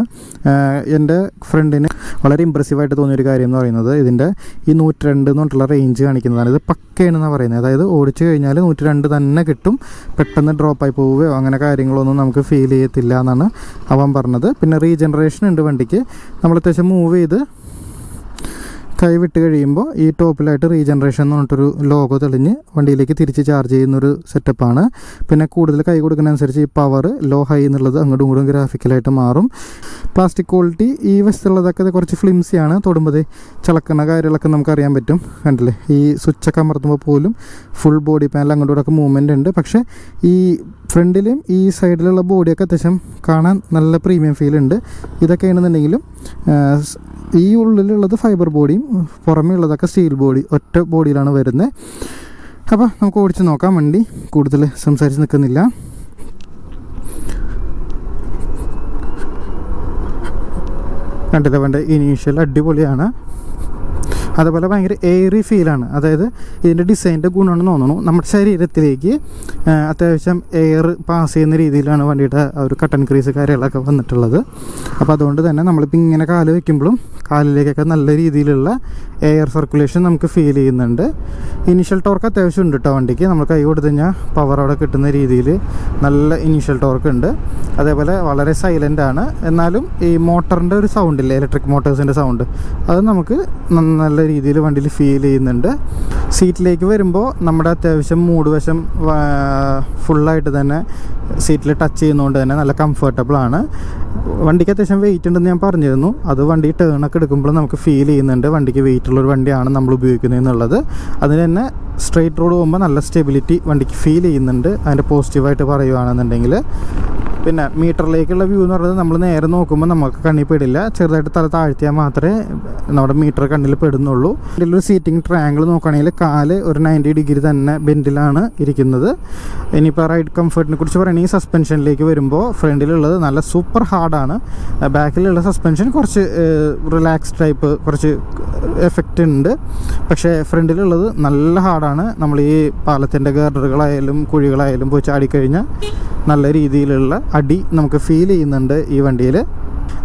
എൻ്റെ ഫ്രണ്ടിന് വളരെ ഇമ്പ്രസീവായിട്ട് തോന്നിയൊരു കാര്യം എന്ന് പറയുന്നത് ഇതിൻ്റെ ഈ 102 എന്ന് പറഞ്ഞിട്ടുള്ള റേഞ്ച് കാണിക്കുന്നതാണ്. ഇത് പക്കയാണെന്നാണ് പറയുന്നത്. അതായത് ഓടിച്ചു കഴിഞ്ഞാൽ 102 തന്നെ കിട്ടും. പെട്ടെന്ന് ഡ്രോപ്പായി പോവുകയോ അങ്ങനെ കാര്യങ്ങളൊന്നും നമുക്ക് ഫീൽ ചെയ്യത്തില്ല എന്നാണ് അവൻ പറഞ്ഞത്. പിന്നെ റീജനറേഷൻ ഉണ്ട് വണ്ടിക്ക്. നമ്മൾ അത്യാവശ്യം മൂവ് ചെയ്ത് കൈ വിട്ട് കഴിയുമ്പോൾ ഈ ടോപ്പിലായിട്ട് റീജനറേഷൻ എന്ന് പറഞ്ഞിട്ടൊരു ലോഗോ തെളിഞ്ഞ് വണ്ടിയിലേക്ക് തിരിച്ച് ചാർജ് ചെയ്യുന്നൊരു സെറ്റപ്പാണ്. പിന്നെ കൂടുതൽ കൈ കൊടുക്കുന്നതനുസരിച്ച് ഈ പവർ ലോ ഹൈ എന്നുള്ളത് അങ്ങോട്ടും ഇങ്ങോട്ടും ഗ്രാഫിക്കലായിട്ട് മാറും. പ്ലാസ്റ്റിക് ക്വാളിറ്റി ഈ വശത്തുള്ളതൊക്കെ കുറച്ച് ഫ്ലിംസിയാണ്. തൊടുമ്പോൾ ചിളക്കുന്ന കാര്യങ്ങളൊക്കെ നമുക്കറിയാൻ പറ്റും. കണ്ടില്ലേ, ഈ സ്വിച്ചൊക്കെ അമർത്തുമ്പോൾ പോലും ഫുൾ ബോഡി പാനൽ അങ്ങോട്ടും ഇങ്ങോട്ടൊക്കെ മൂവ്മെൻ്റ് ഉണ്ട്. പക്ഷേ ഈ ഫ്രണ്ടിലും ഈ സൈഡിലുള്ള ബോഡിയൊക്കെ അത്യാവശ്യം കാണാൻ നല്ല പ്രീമിയം ഫീൽ ഉണ്ട്. ഇതൊക്കെയാണെന്നുണ്ടെങ്കിലും ഈ ഉള്ളിലുള്ളത് ഫൈബർ ബോഡിയും പുറമേ ഉള്ളതൊക്കെ സ്റ്റീൽ ബോഡി, ഒറ്റ ബോഡിയിലാണ് വരുന്നത്. അപ്പോൾ നമുക്ക് ഓടിച്ച് നോക്കാം. വണ്ടി കൂടുതൽ സംസാരിച്ച് നിൽക്കുന്നില്ല. കണ്ടില്ല, വണ്ടി ഇനീഷ്യൽ അടിപൊളിയാണ്. അതുപോലെ ഭയങ്കര എയറി ഫീലാണ്. അതായത് ഇതിൻ്റെ ഡിസൈൻ്റെ ഗുണമാണെന്ന് തോന്നുന്നു. നമ്മുടെ ശരീരത്തിലേക്ക് അത്യാവശ്യം എയർ പാസ് ചെയ്യുന്ന രീതിയിലാണ് വണ്ടിയുടെ ഒരു കട്ടൻ ക്രീസ് കാര്യങ്ങളൊക്കെ വന്നിട്ടുള്ളത്. അപ്പോൾ അതുകൊണ്ട് തന്നെ നമ്മളിപ്പോൾ ഇങ്ങനെ കാല് വയ്ക്കുമ്പോഴും കാലിലേക്കൊക്കെ നല്ല രീതിയിലുള്ള എയർ സർക്കുലേഷൻ നമുക്ക് ഫീൽ ചെയ്യുന്നുണ്ട്. ഇനീഷ്യൽ ടോർക്ക് അത്യാവശ്യം ഉണ്ട് കേട്ടോ വണ്ടിക്ക്. നമ്മൾ കൈ കൊടുത്തു കഴിഞ്ഞാൽ പവർ അവിടെ കിട്ടുന്ന രീതിയിൽ നല്ല ഇനീഷ്യൽ ടോർക്ക് ഉണ്ട്. അതേപോലെ വളരെ സൈലൻ്റ് ആണ്. എന്നാലും ഈ മോട്ടറിൻ്റെ ഒരു സൗണ്ടില്ലേ, ഇലക്ട്രിക് മോട്ടേഴ്സിൻ്റെ സൗണ്ട്, അത് നമുക്ക് നല്ല രീതിയിൽ വണ്ടിയിൽ ഫീൽ ചെയ്യുന്നുണ്ട്. സീറ്റിലേക്ക് വരുമ്പോൾ നമ്മുടെ അത്യാവശ്യം മൂട് വശം ഫുള്ളായിട്ട് തന്നെ സീറ്റിൽ ടച്ച് ചെയ്യുന്നതുകൊണ്ട് തന്നെ നല്ല കംഫർട്ടബിളാണ്. വണ്ടിക്ക് അത്യാവശ്യം വെയിറ്റ് ഉണ്ടെന്ന് ഞാൻ പറഞ്ഞിരുന്നു. അത് വണ്ടി ടേണൊക്കെ എടുക്കുമ്പോൾ നമുക്ക് ഫീൽ ചെയ്യുന്നുണ്ട് വണ്ടിക്ക് വെയിറ്റ് ഉള്ളൊരു വണ്ടിയാണ് നമ്മൾ ഉപയോഗിക്കുന്നത് എന്നുള്ളത്. അതിന് തന്നെ സ്ട്രെയിറ്റ് റോഡ് പോകുമ്പോൾ നല്ല സ്റ്റെബിലിറ്റി വണ്ടിക്ക് ഫീൽ ചെയ്യുന്നുണ്ട്. അതിൻ്റെ പോസിറ്റീവായിട്ട് പറയുകയാണെന്നുണ്ടെങ്കിൽ പിന്നെ മീറ്ററിലേക്കുള്ള വ്യൂ എന്ന് പറയുന്നത് നമ്മൾ നേരെ നോക്കുമ്പോൾ നമുക്ക് കണ്ണിൽ പെടില്ല. ചെറുതായിട്ട് തല താഴ്ത്തിയാൽ മാത്രമേ നമ്മുടെ മീറ്റർ കണ്ണിൽ പെടുന്നുള്ളൂ. ഇതിലൊരു സീറ്റിംഗ് ട്രയാങ്കിൾ നോക്കുകയാണെങ്കിൽ കാല് ഒരു 90 ഡിഗ്രി തന്നെ ബെൻഡിലാണ് ഇരിക്കുന്നത്. ഇനിയിപ്പോൾ റൈഡ് കംഫർട്ടിനെ കുറിച്ച് പറയുകയാണെങ്കിൽ സസ്പെൻഷനിലേക്ക് വരുമ്പോൾ ഫ്രണ്ടിലുള്ളത് നല്ല സൂപ്പർ ഹാർഡാണ്. ബാക്കിലുള്ള സസ്പെൻഷൻ കുറച്ച് റിലാക്സ് ടൈപ്പ് കുറച്ച് എഫക്റ്റ് ഉണ്ട്. പക്ഷേ ഫ്രണ്ടിലുള്ളത് നല്ല ഹാർഡാണ്. നമ്മൾ ഈ പാലത്തിൻ്റെ ഗർഡറുകളായാലും കുഴികളായാലും പോയി ചാടിക്കഴിഞ്ഞാൽ നല്ല രീതിയിലുള്ള അടി നമുക്ക് ഫീൽ ചെയ്യുന്നുണ്ട് ഈ വണ്ടിയിൽ.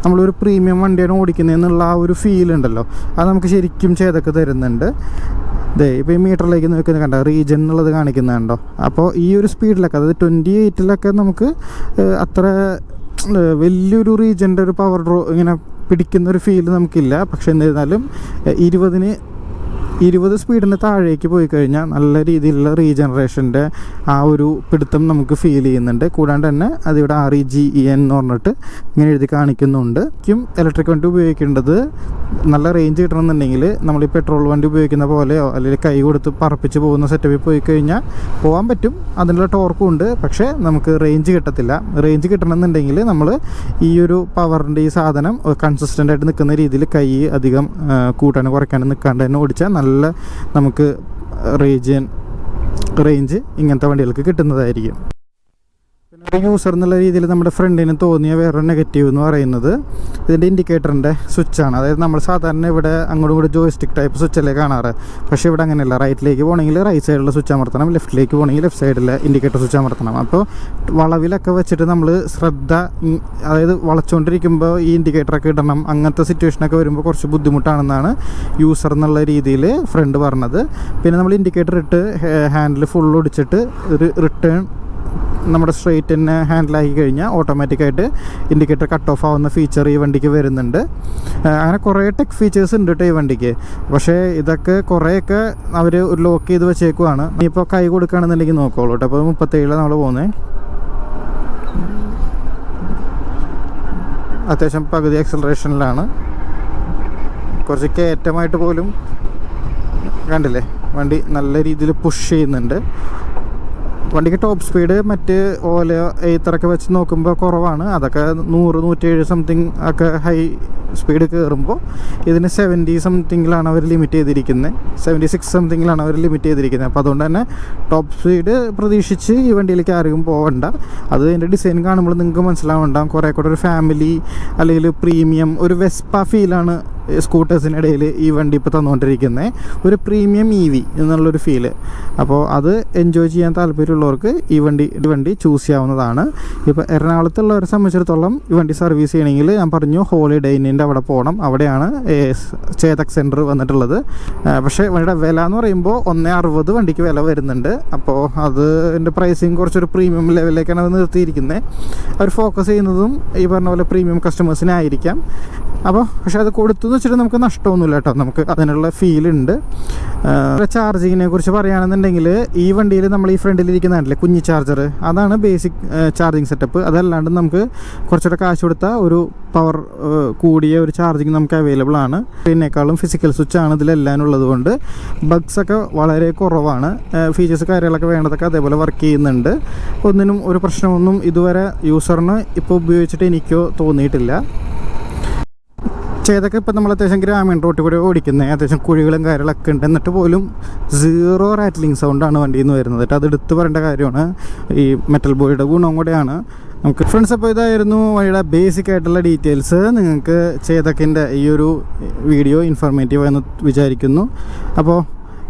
നമ്മളൊരു പ്രീമിയം വണ്ടിയാണ് ഓടിക്കുന്നതെന്നുള്ള ആ ഒരു ഫീൽ ഉണ്ടല്ലോ, അത് നമുക്ക് ശരിക്കും ചെയ്തൊക്കെ തരുന്നുണ്ട്. ഇപ്പോൾ ഈ മീറ്ററിലേക്ക് നോക്കുന്ന കണ്ടോ റീജൻ എന്നുള്ളത് കാണിക്കുന്നുണ്ടോ. അപ്പോൾ ഈ ഒരു സ്പീഡിലൊക്കെ അതായത് 28-ലൊക്കെ നമുക്ക് അത്ര വലിയൊരു റീജൻ്റെ ഒരു പവർ ഡ്രോ ഇങ്ങനെ പിടിക്കുന്നൊരു ഫീൽ നമുക്കില്ല. പക്ഷെ എന്നിരുന്നാലും 20 സ്പീഡിന് താഴേക്ക് പോയി കഴിഞ്ഞാൽ നല്ല രീതിയിലുള്ള റീജനറേഷൻ്റെ ആ ഒരു പിടുത്തം നമുക്ക് ഫീൽ ചെയ്യുന്നുണ്ട്. കൂടാണ്ട് തന്നെ അതിവിടെ REGEN എന്ന് പറഞ്ഞിട്ട് ഇങ്ങനെ എഴുതി കാണിക്കുന്നുണ്ട്. ഇലക്ട്രിക് വണ്ടി ഉപയോഗിക്കേണ്ടത് നല്ല റേഞ്ച് കിട്ടണമെന്നുണ്ടെങ്കിൽ നമ്മൾ ഈ പെട്രോൾ വണ്ടി ഉപയോഗിക്കുന്ന പോലെയോ അല്ലെങ്കിൽ കൈ കൊടുത്ത് പറപ്പിച്ച് പോകുന്ന സെറ്റപ്പിൽ പോയി കഴിഞ്ഞാൽ പോകാൻ പറ്റും, അതിനുള്ള ടോർക്കും ഉണ്ട്. പക്ഷേ നമുക്ക് റേഞ്ച് കിട്ടത്തില്ല. റേഞ്ച് കിട്ടണമെന്നുണ്ടെങ്കിൽ നമ്മൾ ഈ ഒരു പവറിൻ്റെ ഈ സാധനം കൺസിസ്റ്റൻ്റ് ആയിട്ട് നിൽക്കുന്ന രീതിയിൽ കൈ അധികം കൂട്ടാനും കുറയ്ക്കാനും നിൽക്കാണ്ട് തന്നെ ഓടിച്ചാൽ നല്ല നമുക്ക് റേഞ്ച് ഇങ്ങനത്തെ വണ്ടികൾക്ക് കിട്ടുന്നതായിരിക്കും. പിന്നെ ഒരു യൂസർ എന്നുള്ള രീതിയിൽ നമ്മുടെ ഫ്രണ്ടിന് തോന്നിയ വേറൊരു നെഗറ്റീവ് എന്ന് പറയുന്നത് ഇതിൻ്റെ ഇൻഡിക്കേറ്ററിൻ്റെ സ്വിച്ചാണ്. അതായത് നമ്മൾ സാധാരണ ഇവിടെ അങ്ങോട്ടും ഇങ്ങോട്ട് ജോയിസ്റ്റിക് ടൈപ്പ് സ്വിച്ചല്ലേ കാണാറ്. പക്ഷേ ഇവിടെ അങ്ങനെയല്ല. റൈറ്റിലേക്ക് പോകണമെങ്കിൽ റൈറ്റ് സൈഡിലുള്ള സ്വിച്ച് അമർത്തണം, ലെഫ്റ്റിലേക്ക് പോകണമെങ്കിൽ ലെഫ്റ്റ് സൈഡിലെ ഇൻഡിക്കേറ്റർ സ്വിച്ച് അമർത്തണം. അപ്പോൾ വളവിലൊക്കെ വെച്ചിട്ട് നമ്മൾ അതായത് വളച്ചുകൊണ്ടിരിക്കുമ്പോൾ ഈ ഇൻഡിക്കേറ്ററൊക്കെ ഇടണം. അങ്ങനത്തെ സിറ്റുവേഷനൊക്കെ വരുമ്പോൾ കുറച്ച് ബുദ്ധിമുട്ടാണെന്നാണ് യൂസർ എന്നുള്ള രീതിയിൽ ഫ്രണ്ട് പറഞ്ഞത്. പിന്നെ നമ്മൾ ഇൻഡിക്കേറ്റർ ഇട്ട് ഹാൻഡിൽ ഫുൾ ഒടിച്ചിട്ട് ഒരു റിട്ടേൺ നമ്മുടെ സ്ട്രെയിറ്റ് തന്നെ ഹാൻഡിലാക്കി കഴിഞ്ഞാൽ ഓട്ടോമാറ്റിക്കായിട്ട് ഇൻഡിക്കേറ്റർ കട്ട് ഓഫ് ആവുന്ന ഫീച്ചർ ഈ വണ്ടിക്ക് വരുന്നുണ്ട്. അങ്ങനെ കുറേ ടെക് ഫീച്ചേഴ്സ് ഉണ്ട് കേട്ടോ ഈ വണ്ടിക്ക്. പക്ഷേ ഇതൊക്കെ കുറേയൊക്കെ അവർ ലോക്ക് ചെയ്ത് വെച്ചേക്കുവാണ്. ഇനിയിപ്പോൾ കൈ കൊടുക്കുകയാണെന്നുണ്ടെങ്കിൽ നോക്കോളൂ കേട്ടോ. അപ്പോൾ 37 നമ്മൾ പോകുന്നത് അത്യാവശ്യം പകുതി ആക്സലറേഷനിലാണ്. കുറച്ച് കയറ്റമായിട്ട് പോലും കണ്ടില്ലേ വണ്ടി നല്ല രീതിയിൽ പുഷ് ചെയ്യുന്നുണ്ട്. വണ്ടിക്ക് ടോപ്പ് സ്പീഡ് മറ്റ് എയ്ത്തറൊക്കെ വെച്ച് നോക്കുമ്പോൾ കുറവാണ്. അതൊക്കെ 100-107 സംതിങ് ഒക്കെ ഹൈ സ്പീഡ് കയറുമ്പോൾ ഇതിന് 70 സംതിങ്ങിലാണ് അവർ ലിമിറ്റ് ചെയ്തിരിക്കുന്നത്. 76 സംതിങ്ങിലാണ് അവർ ലിമിറ്റ് ചെയ്തിരിക്കുന്നത്. അപ്പോൾ അതുകൊണ്ട് തന്നെ ടോപ്പ് സ്പീഡ് പ്രതീക്ഷിച്ച് ഈ വണ്ടിയിലേക്ക് ആരും പോകണ്ട. അത് അതിൻ്റെ ഡിസൈൻ കാണുമ്പോൾ നിങ്ങൾക്ക് മനസ്സിലാവുണ്ടാകും. കുറേ കൂടെ ഒരു ഫാമിലി അല്ലെങ്കിൽ പ്രീമിയം ഒരു വെസ്പ ഫീലാണ് സ്കൂട്ടേഴ്സിനിടയിൽ ഈ വണ്ടി ഇപ്പോൾ തന്നുകൊണ്ടിരിക്കുന്നത്. ഒരു പ്രീമിയം EV എന്നുള്ളൊരു ഫീല്. അപ്പോൾ അത് എൻജോയ് ചെയ്യാൻ താല്പര്യമുള്ളവർക്ക് ഈ വണ്ടി ചൂസ് ചെയ്യാവുന്നതാണ്. ഇപ്പോൾ എറണാകുളത്തുള്ളവരെ സംബന്ധിച്ചിടത്തോളം ഈ വണ്ടി സർവീസ് ചെയ്യണമെങ്കിൽ ഞാൻ പറഞ്ഞു ഹോളിഡേ ഇന്നിൻ്റെ അവിടെ പോകണം. അവിടെയാണ് ചേതക് സെൻറ്റർ വന്നിട്ടുള്ളത്. പക്ഷേ വണ്ടിയുടെ വില എന്ന് പറയുമ്പോൾ 1.60 വണ്ടിക്ക് വില വരുന്നുണ്ട്. അപ്പോൾ അതിൻ്റെ പ്രൈസിങ് കുറച്ചൊരു പ്രീമിയം ലെവലിലേക്കാണ് അത് നിർത്തിയിരിക്കുന്നത്. അവർ ഫോക്കസ് ചെയ്യുന്നതും ഈ പറഞ്ഞ പോലെ പ്രീമിയം കസ്റ്റമേഴ്സിനായിരിക്കാം. അപ്പോൾ പക്ഷേ അത് കൊടുത്തു എന്ന് വെച്ചിട്ട് നമുക്ക് നഷ്ടമൊന്നുമില്ല കേട്ടോ. നമുക്ക് അതിനുള്ള ഫീലുണ്ട്. ചാർജിങ്ങിനെ കുറിച്ച് പറയുകയാണെന്നുണ്ടെങ്കിൽ ഈ വണ്ടിയിൽ നമ്മൾ ഈ ഫ്രണ്ടിലിരിക്കുന്നതല്ലേ കുഞ്ഞി ചാർജർ, അതാണ് ബേസിക് ചാർജിങ് സെറ്റപ്പ്. അതല്ലാണ്ട് നമുക്ക് കുറച്ചുകൂടെ കാശ് കൊടുത്താൽ ഒരു പവർ കൂടിയ ഒരു ചാർജിങ് നമുക്ക് അവൈലബിൾ ആണ്. ഇതിനേക്കാളും ഫിസിക്കൽ സ്വിച്ചാണ് ഇതിലെല്ലാം ഉള്ളത് കൊണ്ട് ബഗ്സൊക്കെ വളരെ കുറവാണ്. ഫീച്ചേഴ്സ് കാര്യങ്ങളൊക്കെ വേണ്ടതൊക്കെ അതേപോലെ വർക്ക് ചെയ്യുന്നുണ്ട്. ഒന്നിനും ഒരു പ്രശ്നമൊന്നും ഇതുവരെ യൂസറിന് ഇപ്പോൾ ഉപയോഗിച്ചിട്ട് എനിക്കോ തോന്നിയിട്ടില്ല. ചേതൊക്കെ ഇപ്പോൾ നമ്മൾ അത്യാവശ്യം ഗ്രാമീണ റോട്ടിൽ കൂടെ ഓടിക്കുന്നത് അത്യാവശ്യം കുഴികളും കാര്യങ്ങളൊക്കെ ഉണ്ട്. എന്നിട്ട് പോലും 0 റാറ്റ്ലിംഗ് സൗണ്ടാണ് വണ്ടിയിൽ നിന്ന് വരുന്നത്. അത് എടുത്ത് പറയേണ്ട കാര്യമാണ്. ഈ മെറ്റൽ ബോഡിയുടെ ഗുണം കൂടെയാണ് നമുക്ക്. ഫ്രണ്ട്സ്, അപ്പോൾ ഇതായിരുന്നു വണ്ടിയുടെ ബേസിക് ആയിട്ടുള്ള ഡീറ്റെയിൽസ്. നിങ്ങൾക്ക് ചേതക്കിൻ്റെ ഈ ഒരു വീഡിയോ ഇൻഫോർമേറ്റീവ് എന്ന് വിചാരിക്കുന്നു. അപ്പോൾ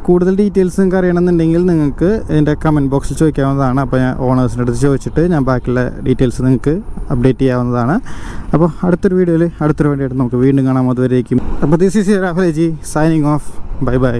കൂടുതൽ ഡീറ്റെയിൽസ് നിങ്ങൾക്ക് അറിയണമെന്നുണ്ടെങ്കിൽ നിങ്ങൾക്ക് ഇതിൻ്റെ കമൻറ്റ് ബോക്സിൽ ചോദിക്കാവുന്നതാണ്. അപ്പോൾ ഞാൻ ഓണേഴ്സിൻ്റെ അടുത്ത് ചോദിച്ചിട്ട് ഞാൻ ബാക്കിയുള്ള ഡീറ്റെയിൽസ് നിങ്ങൾക്ക് അപ്ഡേറ്റ് ചെയ്യാവുന്നതാണ്. അപ്പോൾ അടുത്തൊരു വീഡിയോയിൽ അടുത്തൊരു വേണ്ടിയിട്ട് നമുക്ക് വീണ്ടും കാണാം. അതുവരേക്കും അപ്പോൾ this is Rahul G signing off. Bye bye.